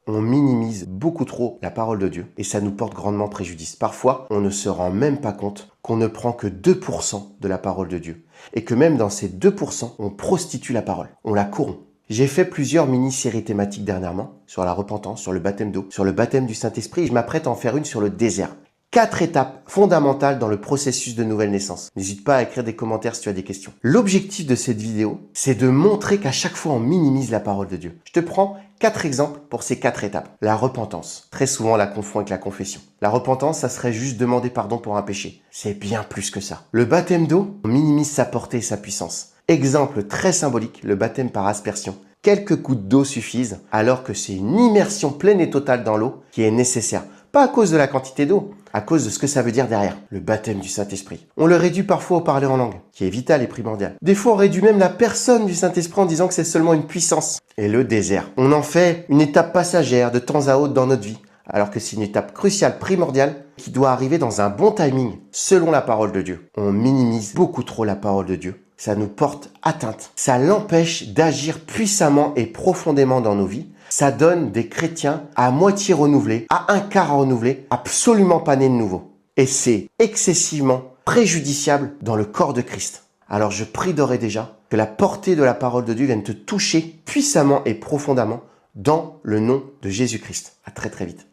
On minimise beaucoup trop la parole de Dieu et ça nous porte grandement préjudice. Parfois, on ne se rend même pas compte qu'on ne prend que 2% de la parole de Dieu et que même dans ces 2%, on prostitue la parole, on la corrompt. J'ai fait plusieurs mini-séries thématiques dernièrement sur la repentance, sur le baptême d'eau, sur le baptême du Saint-Esprit et je m'apprête à en faire une sur le désert. 4 étapes fondamentales dans le processus de nouvelle naissance. N'hésite pas à écrire des commentaires si tu as des questions. L'objectif de cette vidéo, c'est de montrer qu'à chaque fois on minimise la parole de Dieu. Je te prends 4 exemples pour ces 4 étapes. La repentance. Très souvent, on la confond avec la confession. La repentance, ça serait juste demander pardon pour un péché. C'est bien plus que ça. Le baptême d'eau, on minimise sa portée et sa puissance. Exemple très symbolique, le baptême par aspersion. Quelques gouttes d'eau suffisent, alors que c'est une immersion pleine et totale dans l'eau qui est nécessaire. Pas à cause de la quantité d'eau, à cause de ce que ça veut dire derrière, le baptême du Saint-Esprit. On le réduit parfois au parler en langue, qui est vital et primordial. Des fois, on réduit même la personne du Saint-Esprit en disant que c'est seulement une puissance. Et le désert, on en fait une étape passagère de temps à autre dans notre vie, alors que c'est une étape cruciale, primordiale, qui doit arriver dans un bon timing, selon la parole de Dieu. On minimise beaucoup trop la parole de Dieu. Ça nous porte atteinte. Ça l'empêche d'agir puissamment et profondément dans nos vies. Ça donne des chrétiens à moitié renouvelés, à un quart renouvelés, absolument pas nés de nouveau. Et c'est excessivement préjudiciable dans le corps de Christ. Alors je prie d'ores et déjà que la portée de la parole de Dieu vienne te toucher puissamment et profondément dans le nom de Jésus-Christ. À très très vite.